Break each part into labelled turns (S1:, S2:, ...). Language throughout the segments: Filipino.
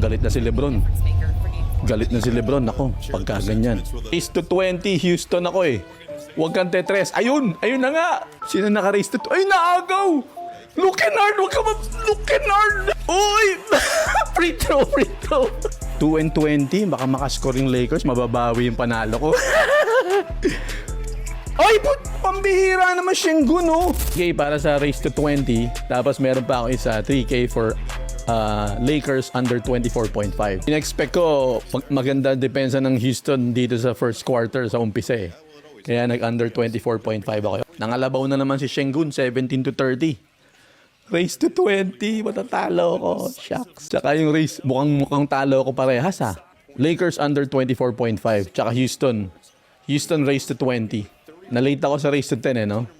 S1: galit na si LeBron. Galit na si LeBron. Ako, pagka ganyan. Race to 20, Houston ako eh. Huwag kang tetres. Ayun! Ayun na nga! Sino naka-race to 20? Ay, naagaw! Look and hard! Huwag ka look and hard! Uy! Free throw, free throw! 2-20, baka makascore yung Lakers, mababawi yung panalo ko. Ay, pambihira naman Şengün, oh! Okay, para sa race to 20, tapos meron pa ako isa, 3K for Lakers under 24.5. In-expect ko maganda depensa ng Houston dito sa first quarter sa umpisa eh. Kaya nag-under 24.5 ako. Nangalabaw na naman si Şengün, 17-30. Race to 20, matatalo ako. Shucks. Tsaka yung race, mukhang talo ako parehas ha. Lakers under 24.5. Tsaka Houston. Houston race to 20. Nalate ako sa race to 10 eh, no?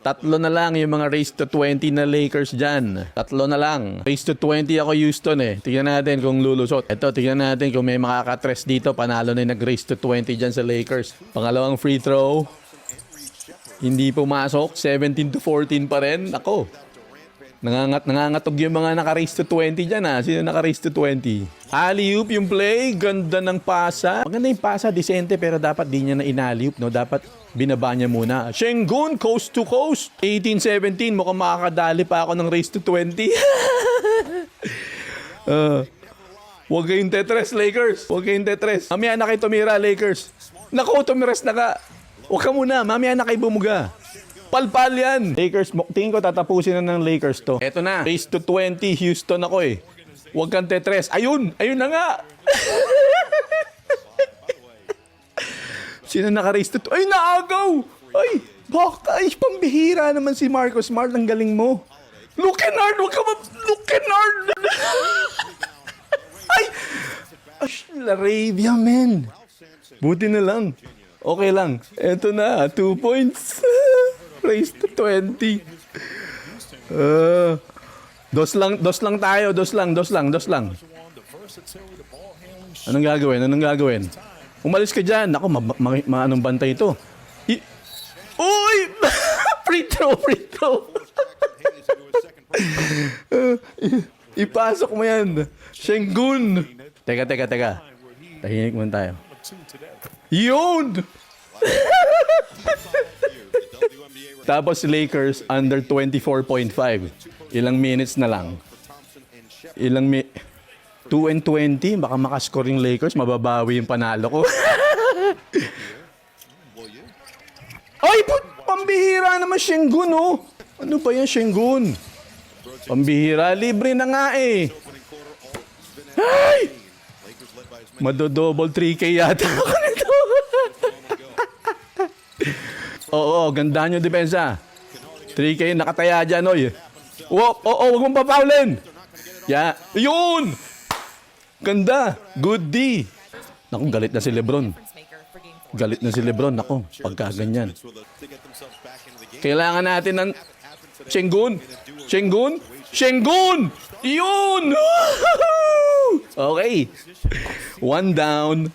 S1: Tatlo na lang yung mga race to 20 na Lakers dyan. Tatlo na lang. Race to 20 ako Houston eh. Tignan natin kung lulusot. Ito, tignan natin kung may makakatres dito. Panalo na yung nag-race to 20 dyan sa Lakers. Pangalawang free throw. Hindi pumasok. 17-14 pa rin. Ako. Nangangatog yung mga naka-race to 20 dyan ha. Sino naka-race to 20? Alley-oop yung play. Ganda ng pasa. Maganda yung pasa. Decente pero dapat di niya na in-alley-oop. No? Dapat binaba niya muna. Şengün, coast to coast. 18-17. Mukhang makakadali pa ako ng race to 20. Huwag kayong tetres, Lakers. Huwag kayong tetres. Mamaya na kayo tumira, Lakers. Naku, tumiras na ka. Huwag ka muna. Mamaya na kayo bumuga. Palpal yan. Lakers, tingin ko tatapusin na ng Lakers to. Eto na. Race to 20, Houston ako eh. Huwag kang tetres. Ayun! Ayun na nga! Sino naka-race to? Ay, naagaw! Ay, baka. Ay, pambihira naman si Marcus Smart. Ang galing mo. Look and hard! Huwag ka look and hard! Ay! Laravia, man. Buti na lang. Okay lang. Eto na. 2 points. Race to 20. Dos lang tayo. Dos lang. Anong gagawin? Umalis ka dyan. Ako, anong bantay ito? Uy! Free throw. Ipasok mo yan. Şengün. Teka. Tahinig muna tayo. Yun! Tapos Lakers under 24.5. Ilang minutes na lang. 2-20, baka makascore yung Lakers, mababawi yung panalo ko. Ay, pambihira naman Şengün, oh. Ano ba yan, Şengün? Pambihira, libre na nga eh. Ay! Madodouble 3K yata ako nito. Oo, ganda nyo depensa. 3K nakataya dyan, oy. Wag mong papaulin. Yeah. Yun! Ganda. Good D. Naku, galit na si LeBron. Naku, pagka ganyan. Kailangan natin ng Şengün! Yun! Okay. 1 down.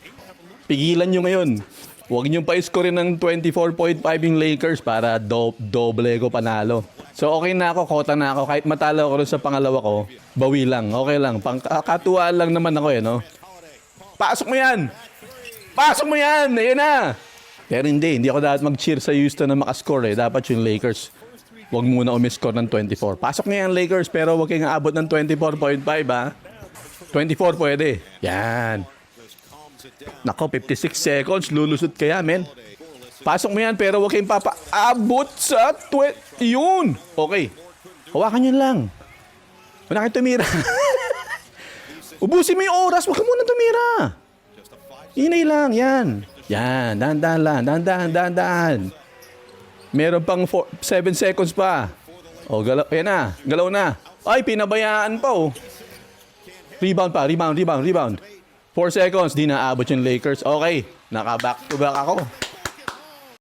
S1: Pigilan nyo ngayon. Huwag nyo pa-score ng 24.5 yung Lakers para doble ko panalo. So okay na ako, kota na ako. Kahit matalo ako rin sa pangalawa ko, bawi lang. Okay lang. Katuwaan lang naman ako eh, no? Pasok mo yan! Ayun na! Pero hindi ako dapat mag-cheer sa Houston na makascore eh. Dapat yung Lakers, huwag muna umiscore ng 24. Pasok niya yung Lakers pero huwag kayong aabot ng 24.5 ha. 24 pwede. Yan. Nako, 56 seconds. Lulusot kaya, men. Pasok mo yan, pero huwag kayong papaabot sa 20. Yun! Okay. Hawakan nyo lang. Wala kayong tumira. Ubusin mo yung oras. Huwag ka muna tumira. Inay lang. Yan. Dahan-dahan. Meron pang 7 seconds pa. O, galaw. Ayan na. Galaw na. Ay, pinabayaan pa, oh. Rebound. 4 seconds, di naabot yung Lakers. Okay, naka-back to back ako.